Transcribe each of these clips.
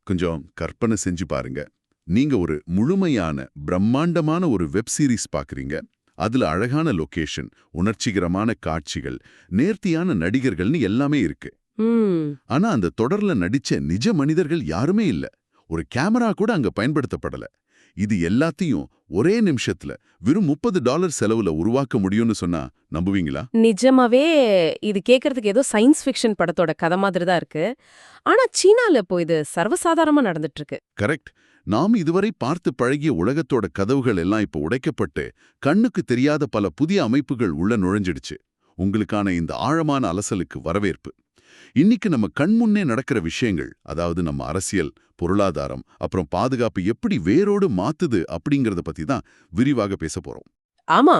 கொஞ்சம் கற்பனை செஞ்சு பாருங்க. நீங்க ஒரு முழுமையான பிரம்மாண்டமான ஒரு வெப் சீரிஸ் பாக்குறீங்க. அதுல அழகான லொகேஷன், உணர்ச்சிகரமான காட்சிகள், நேர்த்தியான நடிகர்கள்னு எல்லாமே இருக்கு. ம் ஆனா அந்த தொடர்ல நடிச்ச நிஜ மனிதர்கள் யாருமே இல்ல. ஒரு கேமரா கூட அங்க பயன்படுத்தப்படல. இது எல்லாத்தையும் ஒரே நிமிஷத்துல வெறும் $30 செலவுல உருவாக்க முடியும்னு சொன்னா நம்புவீங்களா? நிஜமாவே இது கேட்கறதுக்கு ஏதோ சயின்ஸ் ஃபிக்ஷன் படத்தோட கதை மாதிரி தான் இருக்கு. ஆனா சீனால இப்போ இது சர்வசாதாரணமா நடந்துட்டு இருக்கு. கரெக்ட். நாம் இதுவரை பார்த்து பழகிய உலகத்தோட கதவுகள் எல்லாம் இப்போ உடைக்கப்பட்டு கண்ணுக்கு தெரியாத பல புதிய அமைப்புகள் உள்ள நுழைஞ்சிடுச்சு. உங்களுக்கான இந்த ஆழமான அலசலுக்கு வரவேற்பு. இன்னைக்கு நம்ம கண்முன்னே நடக்கிற விஷயங்கள், அதாவது நம்ம அரசியல், பொருளாதாரம், அப்புறம் பாதுகாப்பு எப்படி வேரோடு மாத்துது அப்படிங்கறத பத்தி தான் விரிவாக பேச போறோம். ஆமா,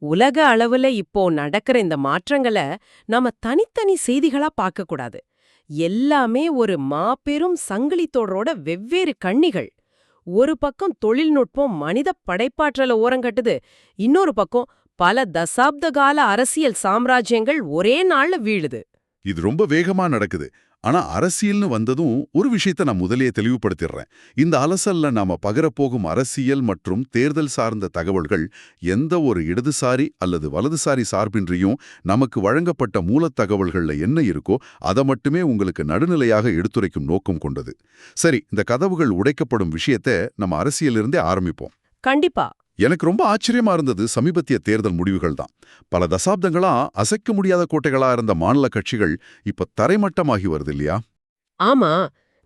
உலக அளவுல இப்போ நடக்கிற இந்த மாற்றங்களை நாம தனித்தனி செய்திகளா பார்க்க கூடாது. எல்லாமே ஒரு மாபெரும் சங்கிலி தொடரோட வெவ்வேறு கண்ணிகள். ஒரு பக்கம் தொழில்நுட்பம் மனித படைப்பாற்றல ஓரங்கட்டுது, இன்னொரு பக்கம் பல தசாப்த கால அரசியல் சாம்ராஜ்யங்கள் ஒரே நாள்ல வீழுது. இது ரொம்ப வேகமா நடக்குது. ஆனா அரசியல்னு வந்ததும் ஒரு விஷயத்தை நான் முதலே தெளிவுபடுத்திடுறேன். இந்த அலசல்ல நாம பகரப்போகும் அரசியல் மற்றும் தேர்தல் சார்ந்த தகவல்கள் எந்த ஒரு இடதுசாரி அல்லது வலதுசாரி சார்பின்றியும் நமக்கு வழங்கப்பட்ட மூலத்தகவல்கள்ல என்ன இருக்கோ அதை மட்டுமே உங்களுக்கு நடுநிலையாக எடுத்துரைக்கும் நோக்கம் கொண்டது. சரி, இந்த கதவுகள் உடைக்கப்படும் விஷயத்தை நம்ம அரசியலிருந்தே ஆரம்பிப்போம். கண்டிப்பா. எனக்கு ரொம்ப ஆச்சரியமா இருந்தது சமீபத்திய தேர்தல் முடிவுகள் தான். பல தசாப்தங்களா அசைக்க முடியாத கோட்டைகளா இருந்த மாநில கட்சிகள் இப்ப தரைமட்டமாகி வருது இல்லையா? ஆமா,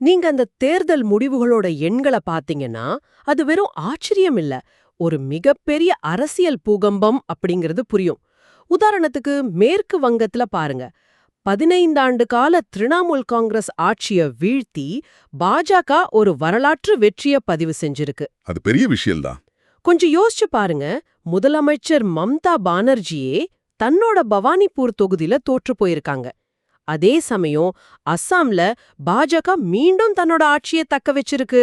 நீங்க அந்த தேர்தல் முடிவுகளோட எண்களை பாத்தீங்கன்னா அது வெறும் ஆச்சரியம் இல்ல, ஒரு மிகப்பெரிய அரசியல் பூகம்பம் அப்படிங்கிறது புரியும். உதாரணத்துக்கு மேற்கு வங்கத்துல பாருங்க. 15 ஆண்டு கால திரிணாமுல் காங்கிரஸ் ஆட்சிய வீழ்த்தி பாஜக ஒரு வரலாற்று வெற்றிய பதிவு செஞ்சிருக்கு. அது பெரிய விஷயம்தான். கொஞ்சம் யோசிச்சு பாருங்க. முதலமைச்சர் மம்தா பானர்ஜியே தன்னோட பவானிபூர் தொகுதியில தோற்று போயிருக்காங்க. அதே சமயம் அஸ்ஸாம்ல பாஜக மீண்டும் தன்னோட ஆட்சியை தக்க வச்சிருக்கு.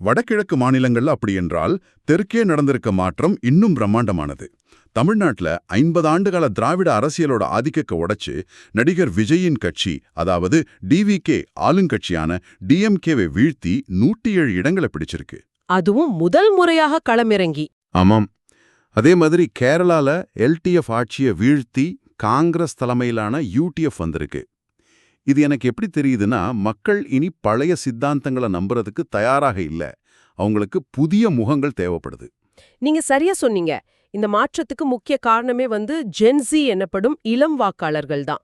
வடகிழக்கு மாநிலங்கள்ல அப்படி என்றால் தெற்கே நடந்திருக்க மாற்றம் இன்னும் பிரம்மாண்டமானது. தமிழ்நாட்டுல 50 ஆண்டுகால திராவிட அரசியலோட ஆதிக்கத்தை உடைச்சு நடிகர் விஜயின் கட்சி, அதாவது டிவிகே ஆளுங்கட்சியான டிஎம்கேவை வீழ்த்தி 107 இடங்களை பிடிச்சிருக்கு. அதுவும் முதல் முறையாக களமிறங்கி. ஆமாம். அதே மாதிரி கேரளால எல்டிஎஃப் ஆட்சியை வீழ்த்தி காங்கிரஸ் தலைமையிலான யூடிஎஃப் வந்திருக்கு. இது எனக்கு எப்படி தெரியுதுன்னா, மக்கள் இனி பழைய சித்தாந்தங்களை நம்புறதுக்கு தயாராக இல்ல. அவங்களுக்கு புதிய முகங்கள் தேவைப்படுது. நீங்க சரியா சொன்னீங்க. இந்த மாற்றத்துக்கு முக்கிய காரணமே ஜென்சி எனப்படும் இளம் வாக்காளர்கள் தான்.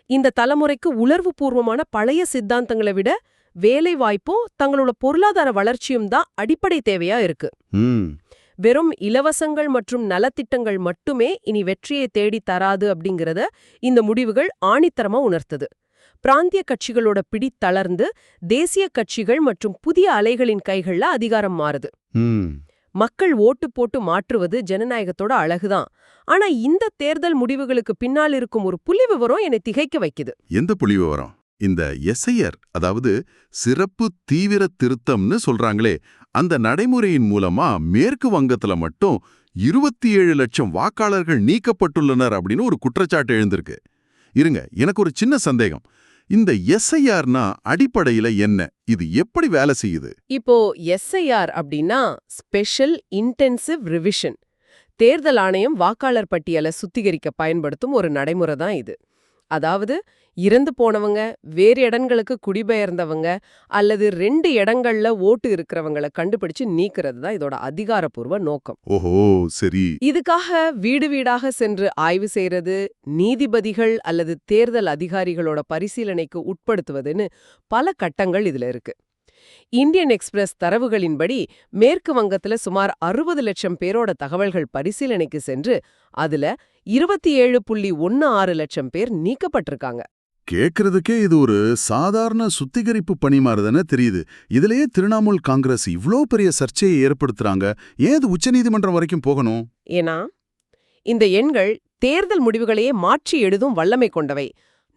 இந்த தலைமுறைக்கு உணர்வுபூர்வமான பழைய சித்தாந்தங்களை விட வேலை வாய்ப்பும் தங்களோட பொருளாதார வளர்ச்சியும் தான் அடிப்படை தேவையா இருக்கு. வெறும் இலவசங்கள் மற்றும் நலத்திட்டங்கள் மட்டுமே இனி வெற்றியை தேடி தராது அப்படிங்கறத இந்த முடிவுகள் ஆணித்தரமா உணர்த்துது. பிராந்திய கட்சிகளோட பிடி தளர்ந்து தேசிய கட்சிகள் மற்றும் புதிய அலைகளின் கைகள்ல அதிகாரம் மாறுது. மக்கள் ஓட்டு போட்டு மாற்றுவது ஜனநாயகத்தோட அழகுதான். ஆனா இந்த தேர்தல் முடிவுகளுக்கு பின்னால் இருக்கும் ஒரு புள்ளிவிவரம் என்னை திகைக்க வைக்குது. எந்த புள்ளிவிவரம்? இந்த எஸ்ஐஆர், அதாவது சிறப்பு தீவிர திருத்தம்னு சொல்றாங்களே, அந்த நடைமுறையின் மூலமா மேற்கு வங்கத்துல மட்டும் 27 லட்சம் வாக்காளர்கள் நீக்கப்பட்டுள்ளனர் அப்படின்னு ஒரு குற்றச்சாட்டு எழுந்திருக்கு. இருங்க, எனக்கு ஒரு சின்ன சந்தேகம். இந்த எஸ்ஐஆர்னா அடிப்படையில என்ன? இது எப்படி வேலை செய்யுது? இப்போ எஸ்ஐஆர் அப்படின்னா ஸ்பெஷல் இன்டென்சிவ் ரிவிஷன். தேர்தல் ஆணையம் வாக்காளர் பட்டியலை சுத்திகரிக்க பயன்படுத்தும் ஒரு நடைமுறை தான் இது. அதாவது இறந்து போனவங்க, வேறு இடங்களுக்கு குடிபெயர்ந்தவங்க அல்லது 2 இடங்கள்ல ஓட்டு இருக்கிறவங்களை கண்டுபிடிச்சு நீக்கிறது தான் இதோட அதிகாரப்பூர்வ நோக்கம். ஓஹோ, சரி. இதுக்காக வீடு வீடாக சென்று ஆய்வு செய்யறது, நீதிபதிகள் அல்லது தேர்தல் அதிகாரிகளோட பரிசீலனைக்கு உட்படுத்துவதுன்னு பல கட்டங்கள் இதுல இருக்கு. இந்தியன் எக்ஸ்பிரஸ் தரவுகளின்படி மேற்கு வங்கத்துல சுமார் 60 லட்சம் பேரோட தகவல்கள் பரிசீலனைக்கு சென்று அதுல 27.16 லட்சம் பேர் நீக்கப்பட்டிருக்காங்க. கேட்கறதுக்கே இது ஒரு சாதாரண சுத்திகரிப்பு பணி மாதிரிதானே தெரியுது. இதுலயே திரிணாமுல் காங்கிரஸ் இவ்ளோ பெரிய சர்ச்சையை ஏற்படுத்துறாங்க. ஏன் இது உச்சநீதிமன்றம் வரைக்கும் போகணும்? ஏன்னா இந்த எண்கள் தேர்தல் முடிவுகளையே மாற்றி எழுதும் வல்லமை கொண்டவை.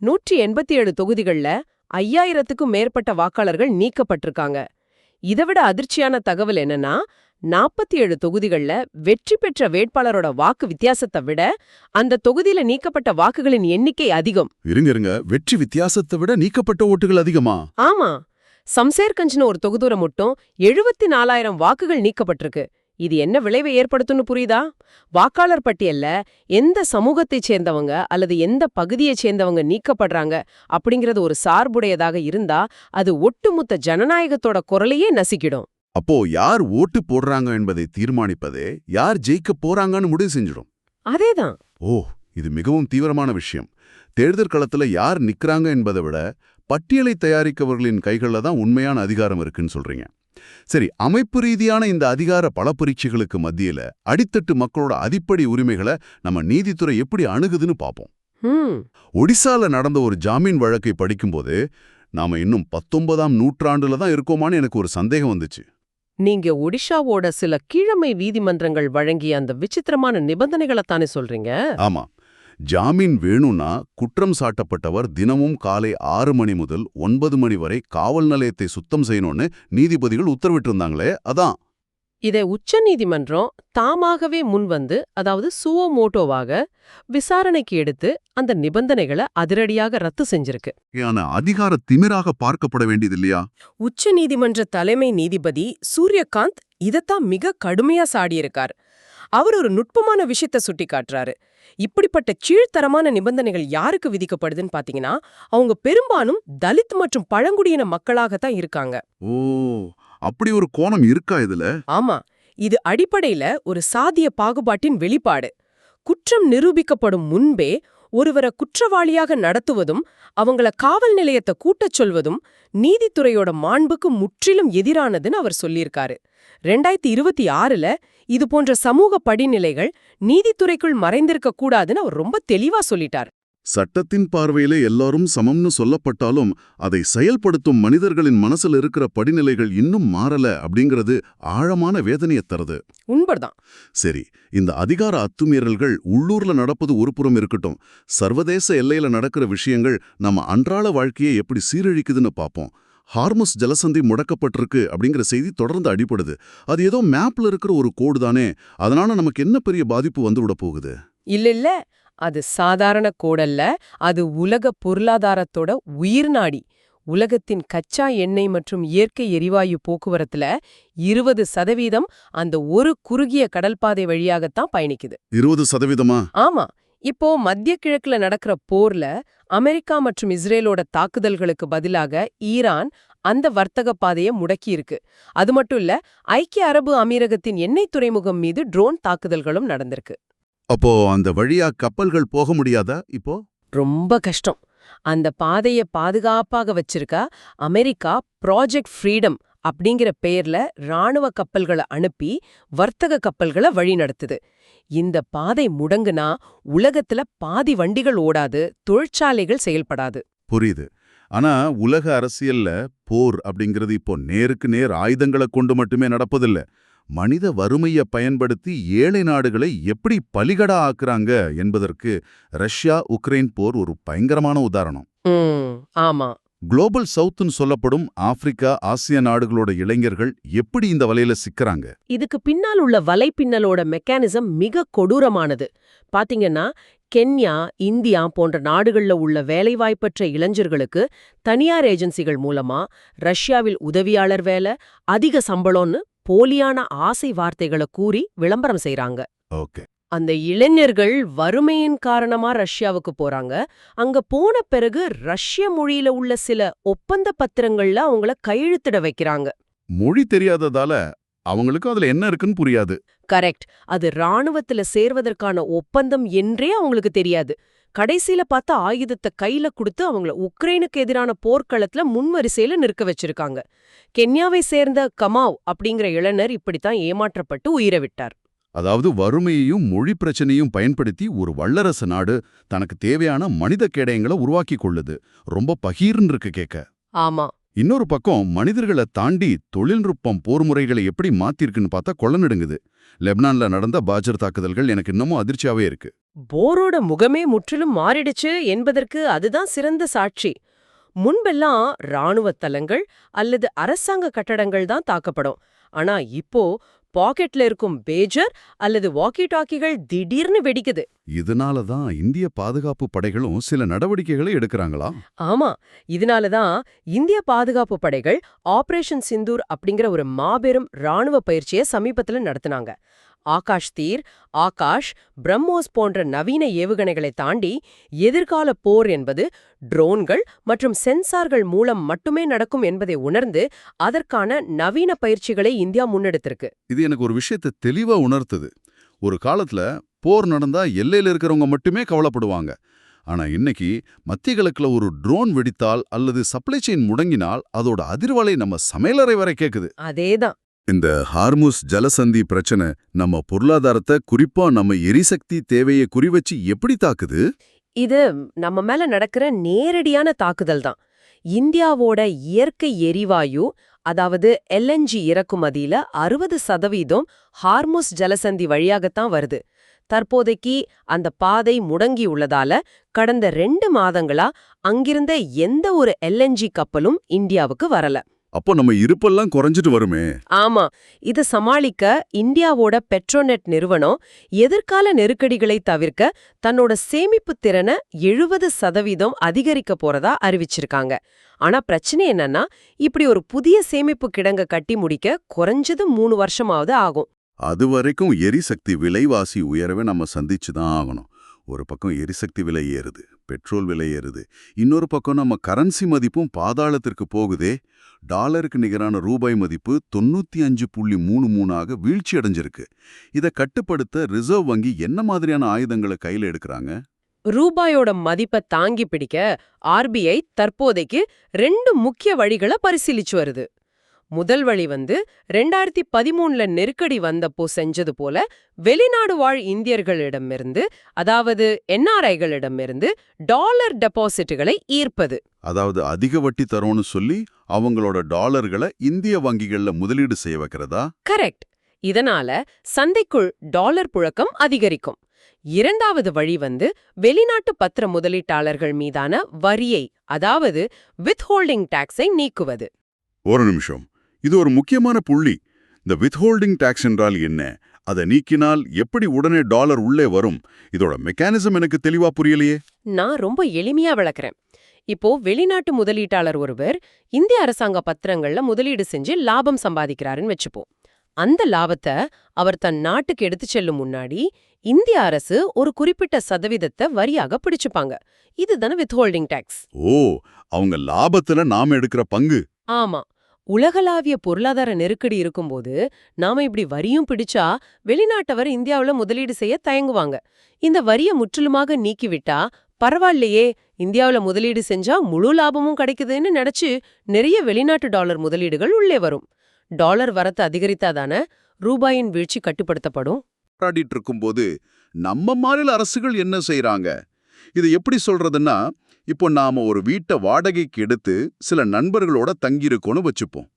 187 தொகுதிகள்ல 5000க்கும் மேற்பட்ட வாக்காளர்கள் நீக்கப்பட்டிருக்காங்க. இதைவிட அதிர்ச்சியான தகவல் என்னன்னா, 47 தொகுதிகள்ல வெற்றி பெற்ற வேட்பாளரோட வாக்கு வித்தியாசத்தை விட அந்த தொகுதியில நீக்கப்பட்ட வாக்குகளின் எண்ணிக்கை அதிகம். இருங்க, வெற்றி வித்தியாசத்தை விட நீக்கப்பட்ட ஓட்டுகள் அதிகமா? ஆமா, சம்சேர்கஞ்ச்னு ஒரு தொகுதூர மட்டும் 74,000 வாக்குகள் நீக்கப்பட்டிருக்கு. இது என்ன விளைவை ஏற்படுத்தும்னு புரியுதா? வாக்காளர் பட்டியல்ல எந்த சமூகத்தைச் சேர்ந்தவங்க அல்லது எந்த பகுதியைச் சேர்ந்தவங்க நீக்கப்படுறாங்க அப்படிங்கறது ஒரு சார்புடையதாக இருந்தா அது ஒட்டுமொத்த ஜனநாயகத்தோட குரலையே நசிக்கிடும். அப்போ யார் ஓட்டு போடுறாங்க என்பதை தீர்மானிப்பதே யார் ஜெயிக்க போறாங்கன்னு முடிவு செஞ்சிடும். அதேதான். ஓ, இது மிகவும் தீவிரமான விஷயம். தேர்தல் களத்துல யார் நிக்கறாங்க என்பதை விட பட்டியலை தயாரிக்கவர்களின் கைகள்ல தான் உண்மையான அதிகாரம் இருக்குன்னு சொல்றீங்க. சரி, அமைப்பு ரீதியான இந்த அதிகார பலப்பரீட்சைகளுக்கு மத்தியில அடித்தட்டு மக்களோட அடிப்படை உரிமைகளை நம்ம நீதித்துறை எப்படி அணுகுதுன்னு பார்ப்போம். ஒடிசால நடந்த ஒரு ஜாமீன் வழக்கை படிக்கும்போது நாம இன்னும் 19ஆம் நூற்றாண்டுல தான் இருக்கோமான்னு எனக்கு ஒரு சந்தேகம் வந்துச்சு. நீங்க ஒடிஷாவோட சில கீழமை நீதிமன்றங்கள் வழங்கிய அந்த விசித்திரமான நிபந்தனைகளைத்தானே சொல்றீங்க? ஆமா, ஜாமீன் வேணும்னா குற்றம் சாட்டப்பட்டவர் தினமும் காலை 6 மணி முதல் 9 மணி வரை காவல் நிலையத்தை சுத்தம் செய்யணும்னு நீதிபதிகள் உத்தரவிட்டிருந்தாங்களே, அதான். இதை உச்ச நீதிமன்றம் தாமாகவே முன்வந்து, அதாவது சுவோமோட்டோவாக விசாரணைக்கு எடுத்து அந்த நிபந்தனைகளை அதிரடியாக ரத்து செஞ்சிருக்கு. அதிகார திமிராக பார்க்கப்பட வேண்டியது இல்லையா? உச்ச நீதிமன்ற தலைமை நீதிபதி சூரியகாந்த் இதத்தான் மிக கடுமையா சாடியிருக்கார். அவர் ஒரு நுட்பமான விஷயத்த சுட்டி காட்டுறாரு. இப்படிப்பட்ட கீழ்த்தரமான நிபந்தனைகள் யாருக்கு விதிக்கப்படுதுன்னு பாத்தீங்கன்னா, அவங்க பெரும்பாலும் தலித் மற்றும் பழங்குடியின மக்களாகத்தான் இருக்காங்க. ஓ, அப்படி ஒரு கோணம் இருக்கா இதுல? ஆமா, இது அடிப்படையில ஒரு சாதிய பாகுபாட்டின் வெளிப்பாடு. குற்றம் நிரூபிக்கப்படும் முன்பே ஒருவரை குற்றவாளியாக நடத்துவதும் அவங்கள காவல் நிலையத்தை கூட்டச் சொல்வதும் நீதித்துறையோட மாண்புக்கு முற்றிலும் எதிரானதுன்னு அவர் சொல்லியிருக்காரு. 2026ல இது போன்ற சமூக படிநிலைகள் நீதித்துறைக்குள் மறைந்திருக்க கூடாதுன்னு அவர் ரொம்ப தெளிவா சொல்லிட்டார். சட்டத்தின் பார்வையில எல்லாரும் சமம்னு சொல்லப்பட்டாலும் அதை செயல்படுத்தும் மனிதர்களின் மனசுல இருக்கிற படிநிலைகள் இன்னும் மாறல அப்படிங்கிறது ஆழமான வேதனையை தருது. உண்மைதான். சரி, இந்த அதிகார அத்துமீறல்கள் உள்ளூர்ல நடப்பது ஒரு புறம் இருக்கட்டும், சர்வதேச எல்லையில நடக்கிற விஷயங்கள் நம்ம அன்றாட வாழ்க்கையை எப்படி சீரழிக்குதுன்னு பார்ப்போம். ஹார்முஸ் ஜலசந்தி முடக்கப்பட்டிருக்கு அப்படிங்கிற செய்தி தொடர்ந்து அடிபடுது. அது ஏதோ மேப்ல இருக்கிற ஒரு கோடு தானே, அதனால நமக்கு என்ன பெரிய பாதிப்பு வந்துவிட போகுது? இல்ல, அது சாதாரண கோடல்ல. அது உலக பொருளாதாரத்தோட உயிர்நாடி. உலகத்தின் கச்சா எண்ணெய் மற்றும் இயற்கை எரிவாயு போக்குவரத்துல 20% அந்த ஒரு குறுகிய கடல்பாதை வழியாகத்தான் பயணிக்குது. 20%? ஆமா. இப்போ மத்திய கிழக்குல நடக்கிற போர்ல அமெரிக்கா மற்றும் இஸ்ரேலோட தாக்குதல்களுக்கு பதிலாக ஈரான் அந்த வர்த்தக பாதையை முடக்கியிருக்கு. அது மட்டும் இல்ல, ஐக்கிய அரபு அமீரகத்தின் எண்ணெய் துறைமுகம் மீது ட்ரோன் தாக்குதல்களும் நடந்திருக்கு. அப்போ அந்த வழியா கப்பல்கள் போக முடியாதா இப்போ? ரொம்ப கஷ்டம். அந்த பாதையை பாதுகாப்பாக வச்சிருக்க அமெரிக்கா ப்ராஜெக்ட் ஃப்ரீடம் அப்படிங்கிற பெயர்ல ராணுவ கப்பல்களை அனுப்பி வர்த்தக கப்பல்களை வழி நடத்துது. இந்த பாதை முடங்குனா உலகத்துல பாதி வண்டிகள் ஓடாது, தொழிற்சாலைகள் செயல்படாது. புரியுது. ஆனா உலக அரசியல்ல போர் அப்படிங்கிறது இப்போ நேருக்கு நேர் ஆயுதங்களை கொண்டு மட்டுமே நடப்பதில்ல. மனித வறுமையை பயன்படுத்தி ஏழை நாடுகளை எப்படி பலிகடா ஆக்குறாங்க என்பதற்கு ரஷ்யா உக்ரைன் போர் ஒரு பயங்கரமான உதாரணம். ஆமா. குளோபல் சவுத்னு சொல்லப்படும் ஆப்பிரிக்கா, ஆசிய நாடுகளோட இளைஞர்கள் எப்படி இந்த வலையில சிக்கறாங்க? இதுக்கு பின்னால் உள்ள வலைப்பின்னலோட மெக்கானிசம் மிக கொடூரமானது. பாத்தீங்கன்னா, கென்யா, இந்தியா போன்ற நாடுகள்ல உள்ள வேலைவாய்ப்பற்ற இளைஞர்களுக்கு தனியார் ஏஜென்சிகள் மூலமா ரஷ்யாவில் உதவியாளர் வேலை, அதிக சம்பளம்னு போலியான ஆசை வார்த்தைகளை கூறி விளம்பரம் செய்றாங்க. ஓகே. அந்த இளைஞர்கள் வறுமையின் காரணமா ரஷ்யாவுக்கு போறாங்க. அங்க போன பிறகு ரஷ்ய மொழியில உள்ள சில ஒப்பந்த பத்திரங்கள்ல அவங்கள கையெழுத்திட வைக்கிறாங்க. மொழி தெரியாததால அவங்களுக்கு அதுல என்ன இருக்குன்னு புரியாது. கரெக்ட். அது ராணுவத்துல சேர்வதற்கான ஒப்பந்தம் என்றே அவங்களுக்கு தெரியாது. கடைசியில பார்த்தா ஆயுதத்தை கையில கொடுத்து அவங்கள உக்ரைனுக்கு எதிரான போர்க்களத்துல முன்வரிசையில நிற்க வச்சிருக்காங்க. கென்யாவை சேர்ந்த கமாவ் அப்படிங்கிற இளைஞர் இப்படித்தான் ஏமாற்றப்பட்டு உயிரை விட்டார். அதாவது வறுமையையும் மொழி பிரச்சனையும் பயன்படுத்தி ஒரு வல்லரசு நாடு தனக்கு தேவையான மனித கேடயங்களை உருவாக்கி கொள்ளுது. ரொம்ப பகீர்னு இருக்கு கேட்க. ஆமா. இன்னொரு பக்கம் மனிதர்களை தாண்டி தொழில்நுட்பம் போர் முறைகளை எப்படி மாத்திருக்குன்னு பார்த்தா கொள்ளநடுங்குது. லெபனான்ல நடந்த பாஜர் தாக்குதல்கள் எனக்கு இன்னமும் அதிர்ச்சியாவே இருக்கு. போரோட முகமே முற்றிலும் மாறிடுச்சு என்பதற்கு அதுதான் சிறந்த சாட்சி. முன்பெல்லாம் ராணுவ தளங்கள் அல்லது அரசாங்க கட்டடங்கள் தான் தாக்கப்படும். ஆனா இப்போ பாக்கெட்ல இருக்கும் பேஜர் அல்லது வாக்கி டாக்கிகள் திடீர்னு வெடிக்குது. இதனால தான் இந்திய பாதுகாப்பு படைகளும் சில நடவடிக்கைகளை எடுக்கறாங்களா? ஆமா, இதனால தான் இந்திய பாதுகாப்பு படைகள் ஆபரேஷன் சிந்தூர் அப்படிங்கிற ஒரு மாபெரும் ராணுவ பயிற்சியை சமீபத்துல நடத்துனாங்க. ஆகாஷ் தீர், ஆகாஷ், பிரம்மோஸ் போன்ற நவீன ஏவுகணைகளை தாண்டி எதிர்கால போர் என்பது ட்ரோன்கள் மற்றும் சென்சார்கள் மூலம் மட்டுமே நடக்கும் என்பதை உணர்ந்து அதற்கான நவீன பயிற்சிகளை இந்தியா முன்னெடுத்திருக்கு. இது எனக்கு ஒரு விஷயத்தை தெளிவா உணர்த்துது. ஒரு காலத்துல போர் நடந்தா எல்லையில இருக்கிறவங்க மட்டுமே கவலைப்படுவாங்க. ஆனா இன்னைக்கு மத்திய கிழக்குல ஒரு ட்ரோன் வெடித்தால் அல்லது சப்ளை செயின் முடங்கினால் அதோட அதிர்வலை நம்ம சமையலறை வரை கேக்குது. அதேதான். இந்த ஹார்முஸ் ஜலசந்தி பிரச்சனை நம்ம பொருளாதாரத்தை, குறிப்பா நம்ம எரிசக்தி தேவையை குறிவச்சு எப்படி தாக்குது? இது நம்ம மேல நடக்கிற நேரடியான தாக்குதல் தான். இந்தியாவோட இயற்கை எரிவாயு, அதாவது LNG இறக்குமதியில 60% ஹார்முஸ் ஜலசந்தி வழியாகத்தான் வருது. தற்போதைக்கு அந்த பாதை முடங்கி உள்ளதால கடந்த 2 மாதங்களா அங்கிருந்த எந்த ஒரு LNG கப்பலும் இந்தியாவுக்கு வரல. அப்போ நம்ம இருப்பெல்லாம் குறைஞ்சிட்டு வருமே. ஆமா, இத சமாளிக்க இந்தியாவோட பெட்ரோநெட் நிறுவனம் எதிர்கால நெருக்கடிகளை தவிர்க்க தன்னோட சேமிப்பு திறனை 70% அதிகரிக்க போறதா அறிவிச்சிருக்காங்க. ஆனா பிரச்சனை என்னன்னா, இப்படி ஒரு புதிய சேமிப்பு கிடங்க கட்டி முடிக்க குறைஞ்சது 3 வருஷமாவது ஆகும். அது வரைக்கும் எரிசக்தி விலைவாசி உயரவே நம்ம சந்திச்சு தான் ஆகணும். ஒரு பக்கம் எரிசக்தி விலை ஏறுது, பெட்ரோல் விலை ஏறுது, இன்னொரு பக்கம் நம்ம கரன்சி மதிப்பும் பாதாளத்திற்கு போகுதே. டாலருக்கு நிகரான ரூபாய் மதிப்பு 95.33ஆக வீழ்ச்சி அடைஞ்சிருக்கு. இதை கட்டுப்படுத்த ரிசர்வ் வங்கி என்ன மாதிரியான ஆயுதங்களை கையில எடுக்கிறாங்க? ரூபாயோட மதிப்பை தாங்கி பிடிக்க RBI தற்போதைக்கு 2 முக்கிய வழிகளை பரிசீலிச்சு வருது. முதல் வழி 2013ல நெருக்கடி வந்தப்போ செஞ்சது போல வெளிநாடு வாழ் இந்தியர்களிடமிருந்து, அதாவது NRIகளிடமிருந்து டாலர் டெபாசிட்டுகளை ஈர்ப்பது. அதாவது அதிக வட்டி தரோன்னு சொல்லி அவங்களோட டாலர்களை இந்திய வங்கிகள்ல முதலீடு செய்ய வைக்கிறதா? கரெக்ட். இதனால சந்தைக்குள் டாலர் புழக்கம் அதிகரிக்கும். இரண்டாவது வழி வெளிநாட்டு பத்திர முதலீட்டாளர்கள் மீதான வரியை, அதாவது வித்ஹோல்டிங் டாக்ஸை நீக்குவது. ஒரு நிமிஷம், இது ஒரு முக்கியமான புள்ளி. இந்த வித்ஹோல்டிங் டாக்ஸ் என்றால் என்ன? அதை நீக்கினால் எப்படி உடனே டாலர் உள்ளே வரும்? இதோட மெக்கானிசம் எனக்கு தெளிவா புரியலையே. நான் ரொம்ப எளிமையா விளக்குறேன். இப்போ வெளிநாட்டு முதலீட்டாளர் ஒருவர் இந்திய அரசாங்க பத்திரங்கள்ல முதலீடு செஞ்சு லாபம் சம்பாதிக்கிறாருன்னு வச்சுப்போம். அந்த லாபத்தை அவர் தன் நாட்டுக்கு எடுத்து செல்லும் முன்னாடி இந்திய அரசு ஒரு குறிப்பிட்ட சதவீதத்தை வரியாக பிடிச்சுப்பாங்க. இதுதானே வித்ஹோல்டிங் டாக்ஸ். ஓ, அவங்க லாபத்துல நாம எடுக்கிற பங்கு. ஆமா. உலகளாவிய பொருளாதார நெருக்கடி இருக்கும்போது நாம இப்படி வரியும் பிடிச்சா வெளிநாட்டவர் இந்தியாவுல முதலீடு செய்ய தயங்குவாங்க. இந்த வரியை முற்றிலுமாக நீக்கிவிட்டா பரவாயில்லையே, இந்தியாவுல முதலீடு செஞ்சா முழு லாபமும் கிடைக்குதுன்னு நினைச்சு நிறைய வெளிநாட்டு டாலர் முதலீடுகள் உள்ளே வரும். டாலர் வரத்து அதிகரித்தாதானே ரூபாயின் வீழ்ச்சி கட்டுப்படுத்தப்படும். போராடிட்டு இருக்கும்போது நம்ம மாநில அரசுகள் என்ன செய்றாங்க? இது எப்படி சொல்றதுன்னா, இப்போ நாம ஒரு வீட்டை வாடகைக்கு எடுத்து சில நண்பர்களோட தங்கியிருக்கோன்னு வச்சுப்போம்.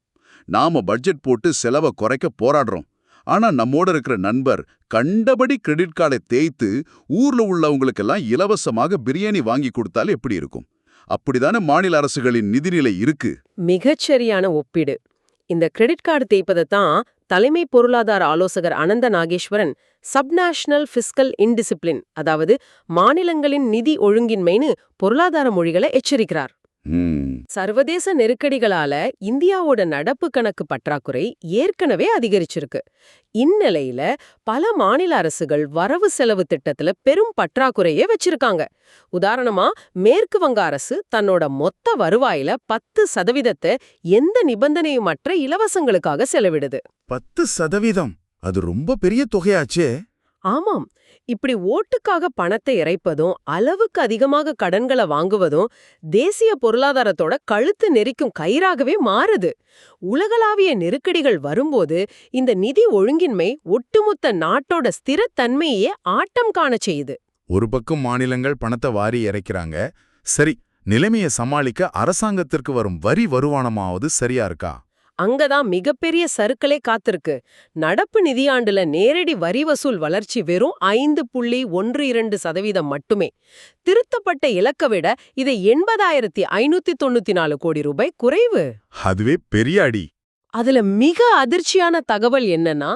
நாம பட்ஜெட் போட்டு செலவை குறைக்க போராடுறோம். ஆனா நம்மோட இருக்கிற நண்பர் கண்டபடி கிரெடிட் கார்டை தேய்த்து ஊர்ல உள்ளவங்களுக்கெல்லாம் இலவசமாக பிரியாணி வாங்கி கொடுத்தால் எப்படி இருக்கும்? அப்படிதானே மாநில அரசுகளின் நிதிநிலை இருக்கு. மிகச்சரியான ஒப்பீடு. இந்த கிரெடிட் கார்டு தேய்ப்பதை தான் தலைமை பொருளாதார ஆலோசகர் அனந்த நாகேஸ்வரன் சப்நேஷனல் ஃபிஸ்கல் இன்டிசிப்ளின், அதாவது மாநிலங்களின் நிதி ஒழுங்கின்மைன்னு பொருளாதார மொழிகளை எச்சரிக்கிறார். சர்வதேச நெருக்கடிகளால இந்தியாவோட நடப்பு கணக்கு பற்றாக்குறை ஏற்கனவே அதிகரிச்சிருக்கு. இந்நிலையில பல மாநில அரசுகள் வரவு செலவு திட்டத்துல பெரும் பற்றாக்குறையே வச்சிருக்காங்க. உதாரணமா மேற்கு வங்க அரசு தன்னோட மொத்த வருவாயில 10% எந்த நிபந்தனையுமற்ற இலவசங்களுக்காக செலவிடுது. 10%? அது ரொம்ப பெரிய தொகையாச்சே. ஆமாம். இப்படி ஓட்டுக்காக பணத்தை இறைப்பதும் அளவுக்கு அதிகமாக கடன்களை வாங்குவதும் தேசிய பொருளாதாரத்தோட கழுத்து நெரிக்கும் கயிறாகவே மாறுது. உலகளாவிய நெருக்கடிகள் வரும்போது இந்த நிதி ஒழுங்கின்மை ஒட்டுமொத்த நாட்டோட ஸ்திரத்தன்மையே ஆட்டம் காண செய்யுது. ஒரு பக்கம் மாநிலங்கள் பணத்தை வாரி இறைக்கிறாங்க. சரி, நிலைமையை சமாளிக்க அரசாங்கத்திற்கு வரும் வரி வருமானமாவது சரியா இருக்கா? அங்கதான் மிகப்பெரிய சறுக்கலே காத்திருக்கு. நடப்பு நிதியாண்டுல நேரடி வரி வசூல் வளர்ச்சி வெறும் 5.12% மட்டுமே. திருத்தப்பட்ட இலக்க விட இது 80,594 கோடி ரூபாய் குறைவு. அதுவே பெரிய அடி. அதுல மிக அதிர்ச்சியான தகவல் என்னன்னா,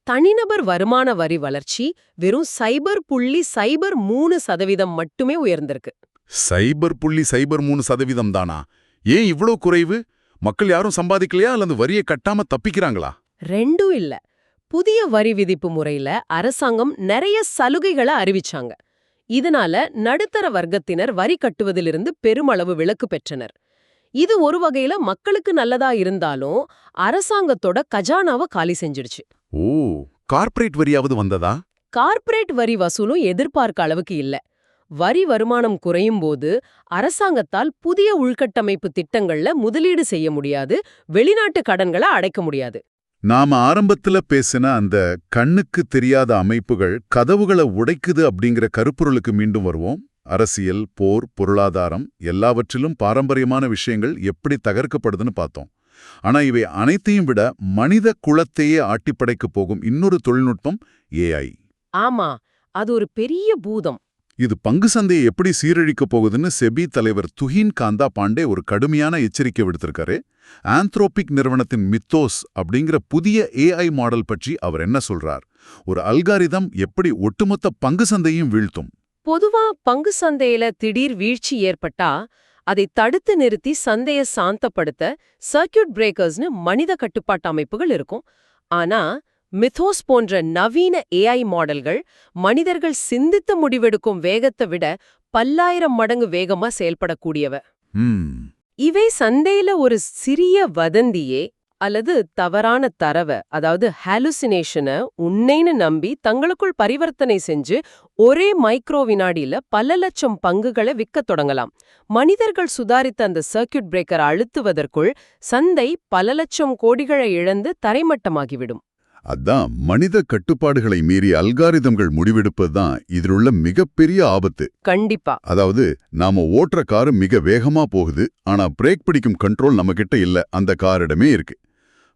தனிநபர் வருமான வரி வளர்ச்சி வெறும் 0.03% மட்டுமே உயர்ந்திருக்கு. 0.03% தானா? ஏன் இவ்ளோ குறைவு? மக்கள் யாரும் சம்பாதிக்கலையா அல்லது வரியை கட்டாம தப்பிக்கிறாங்களா? ரெண்டும் இல்ல. புதிய வரி விதிப்பு முறையில அரசாங்கம் நிறைய சலுகைகளை அறிவிச்சாங்க. இதனால நடுத்தர வர்க்கத்தினர் வரி கட்டுவதிலிருந்து பெருமளவு விலக்கு பெற்றனர். இது ஒரு வகையில மக்களுக்கு நல்லதா இருந்தாலும் அரசாங்கத்தோட கஜானாவை காலி செஞ்சிடுச்சு. ஓ, கார்ப்பரேட் வரியாவது வந்ததா? கார்ப்பரேட் வரி வசூலும் எதிர்பார்க்க அளவுக்கு இல்ல. வரி வருமானம் குறையும் போது அரசாங்கத்தால் புதிய உள்கட்டமைப்பு திட்டங்கள்ல முதலீடு செய்ய முடியாது, வெளிநாட்டு கடன்களை அடைக்க முடியாது. நாம ஆரம்பத்துல பேசின அந்த கண்ணுக்கு தெரியாத அமைப்புகள் கதவுகளை உடைக்குது அப்படிங்கிற கருப்பொருளுக்கு மீண்டும் வருவோம். அரசியல், போர், பொருளாதாரம் எல்லாவற்றிலும் பாரம்பரியமான விஷயங்கள் எப்படி தகர்க்கப்படுதுன்னு பார்த்தோம். ஆனா இவை அனைத்தையும் விட மனித குலத்தையே ஆட்டிப்படைக்க போகும் இன்னொரு தொழில்நுட்பம் AI. ஆமா, அது ஒரு பெரிய பூதம். இது பங்கு சந்தையை எப்படி சீரழிக்க போகுதுன்னு செபி தலைவர் துஹின் காந்தா பாண்டே ஒரு கடுமையான எச்சரிக்கை விடுத்திருக்காரு. ஆந்த்ரோபிக் நிறுவனத்தின் மித்தோஸ் அப்படிங்கிற புதிய AI மாடல் பற்றி அவர் என்ன சொல்றார்? ஒரு அல்காரிதம் எப்படி ஒட்டுமொத்த பங்கு சந்தையும் வீழ்த்தும்? பொதுவா பங்கு சந்தையில திடீர் வீழ்ச்சி ஏற்பட்டா அதை தடுத்து நிறுத்தி சந்தையை சாந்தப்படுத்த சர்க்கியூட் பிரேக்கர்ஸ்னு மனித கட்டுப்பாட்டு அமைப்புகள் இருக்கும். ஆனா மித்தோஸ் போன்ற நவீன AI மாடல்கள் மனிதர்கள் சிந்தித்து முடிவெடுக்கும் வேகத்தை விட 10,000 மடங்கு வேகமா செயல்படக்கூடியவ. இவை சந்தையில ஒரு சிறிய வதந்தியே அல்லது தவறான தரவை, அதாவது ஹாலுசினேஷனை உண்மைன்னு நம்பி தங்களுக்குள் பரிவர்த்தனை செஞ்சு ஒரே மைக்ரோ வினாடியில பல லட்சம் பங்குகளை விற்கத் தொடங்கலாம். மனிதர்கள் சுதாரித்த அந்த சர்க்கியூட் பிரேக்கரை அழுத்துவதற்குள் சந்தை பல லட்சம் கோடிகளை இழந்து தரைமட்டமாகிவிடும். அதான் மனித கட்டுப்பாடுகளை மீறி அல்காரிதம்கள் முடிவெடுப்பதுதான் இதிலுள்ள மிகப்பெரிய ஆபத்து. கண்டிப்பா. அதாவது நாம ஓட்டுற காரு மிக வேகமா போகுது, ஆனா பிரேக் பிடிக்கும் கண்ட்ரோல் நம்மகிட்ட இல்ல, அந்த காரிடமே இருக்கு.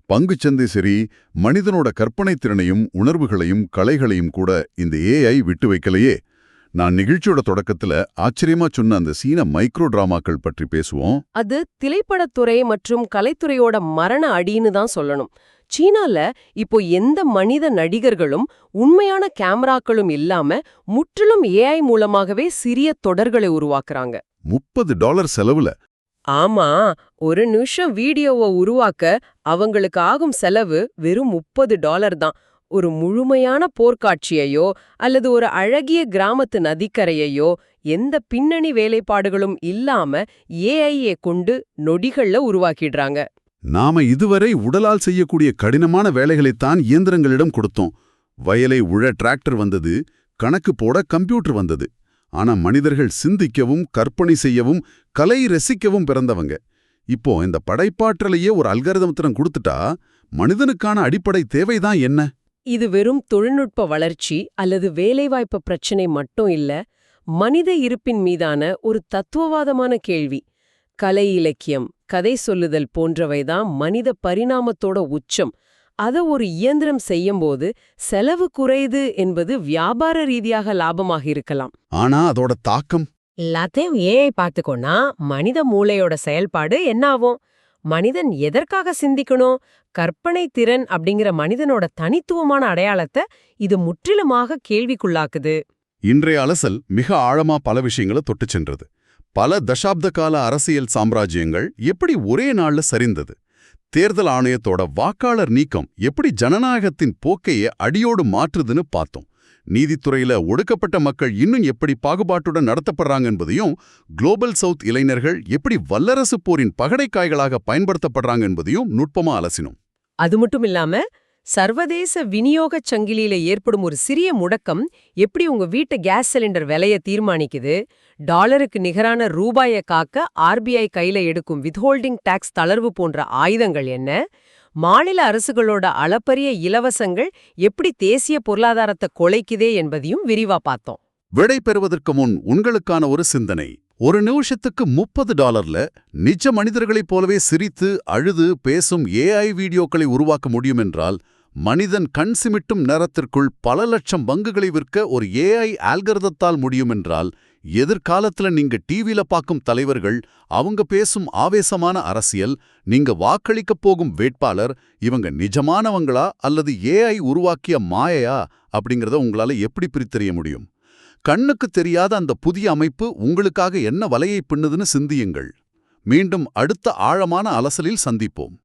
பங்குச்சந்தை சரி, மனிதனோட கற்பனை திறனையும் உணர்வுகளையும் கலைகளையும் கூட இந்த AI விட்டு வைக்கலையே. நான் நிகழ்ச்சியோட தொடக்கத்துல ஆச்சரியமா சொன்ன அந்த சீன மைக்ரோ டிராமாக்கள் பற்றி பேசுவோம். அது திரைப்படத்துறை மற்றும் கலைத்துறையோட மரண அடின்னு தான் சொல்லணும். சீனால இப்போ எந்த மனித நடிகர்களும் உண்மையான கேமராக்களும் இல்லாம முற்றிலும் AI மூலமாகவே சிறிய தொடர்களை உருவாக்குறாங்க. $30 செலவுல. ஆமா, ஒரு நிமிஷம் வீடியோவை உருவாக்க அவங்களுக்கு ஆகும் செலவு வெறும் $30 தான். ஒரு முழுமையான போர்க்காட்சியையோ அல்லது ஒரு அழகிய கிராமத்து நதிக்கரையையோ எந்த பின்னணி வேலைப்பாடுகளும் இல்லாம AI கொண்டு நொடிகள்ல உருவாக்கிடுறாங்க. நாம இதுவரை உடலால் செய்யக்கூடிய கடினமான வேலைகளைத்தான் இயந்திரங்களிடம் கொடுத்தோம். வயலை உழ டிராக்டர் வந்தது, கணக்கு போட கம்ப்யூட்டர் வந்தது. ஆனா மனிதர்கள் சிந்திக்கவும், கற்பனை செய்யவும், கலை ரசிக்கவும் பிறந்தவங்க. இப்போ இந்த படைப்பாற்றலையே ஒரு அல்காரிதத்திடம் கொடுத்துட்டா மனிதனுக்கான அடிப்படை தேவைதான் என்ன? இது வெறும் தொழில்நுட்ப வளர்ச்சி அல்லது வேலைவாய்ப்பு பிரச்சனை மட்டும் இல்ல, மனித இருப்பின் மீதான ஒரு தத்துவவாதமான கேள்வி. கலை, இலக்கியம், கதை சொல்லுதல் போன்றவைதான் மனித பரிணாமத்தோட உச்சம். அதை ஒரு இயந்திரம் செய்யும்போது செலவு குறையுது என்பது வியாபார ரீதியாக லாபமாக இருக்கலாம். ஆனா அதோட தாக்கம் எல்லாத்தையும் AI பார்த்துக்கோன்னா மனித மூளையோட செயல்பாடு என்ன ஆகும்? மனிதன் எதற்காக சிந்திக்கணும்? கற்பனை திறன் அப்படிங்கிற மனிதனோட தனித்துவமான அடையாளத்தை இது முற்றிலுமாக கேள்விக்குள்ளாக்குது. இன்றைய அலசல் மிக ஆழமா பல விஷயங்களை தொட்டுச் சென்றது. பல தசாப்த கால அரசியல் சாம்ராஜ்யங்கள் எப்படி ஒரே நாள்ல சரிந்தது? தேர்தல் ஆணையத்தோட வாக்காளர் நீக்கம் எப்படி ஜனநாயகத்தின் போக்கையே அடியோடு மாற்றுதுன்னு பார்த்தோம். நீதித்துறையில ஒடுக்கப்பட்ட மக்கள் இன்னும் எப்படி பாகுபாட்டுடன் நடத்தப்படுறாங்க என்பதையும், குளோபல் சவுத் இளைஞர்கள் எப்படி வல்லரசு போரின் பகடைக்காய்களாக பயன்படுத்தப்படுறாங்க என்பதையும் நுட்பமா அலசினோம். அது மட்டும் இல்லாம சர்வதேச விநியோகச் சங்கிலியில ஏற்படும் ஒரு சிறிய முடக்கம் எப்படி உங்க வீட்டு கேஸ் சிலிண்டர் விலைய தீர்மானிக்குது, டாலருக்கு நிகரான ரூபாயை காக்க RBI கையில எடுக்கும் வித்ஹோல்டிங் டாக்ஸ் தளர்வு போன்ற ஆயுதங்கள் என்ன, மாநில அரசுகளோட அளப்பரிய இலவசங்கள் எப்படி தேசிய பொருளாதாரத்தை கொலைக்குதே என்பதையும் விரிவா பார்த்தோம். விடை பெறுவதற்கு முன் உங்களுக்கான ஒரு சிந்தனை. ஒரு நிமிஷத்துக்கு $30 நிஜ மனிதர்களைப் போலவே சிரித்து, அழுது, பேசும் AI வீடியோக்களை உருவாக்க முடியும் என்றால், மனிதன் கண் சிமிட்டும் நேரத்திற்குள் பல லட்சம் பங்குகளை விற்க ஒரு AI ஆல்கரிதத்தால் முடியும் என்றால், எதிர்காலத்துல நீங்க டிவில பார்க்கும் தலைவர்கள், அவங்க பேசும் ஆவேசமான அரசியல், நீங்க வாக்களிக்கப் போகும் வேட்பாளர், இவங்க நிஜமானவங்களா அல்லது ஏஐ உருவாக்கிய மாயையா அப்படிங்கறத உங்களால எப்படி பிரித்தறிய முடியும்? கண்ணுக்கு தெரியாத அந்த புதிய அமைப்பு உங்களுக்காக என்ன வலையை பின்னுதுன்னு சிந்தியுங்கள். மீண்டும் அடுத்த ஆழமான அலசலில் சந்திப்போம்.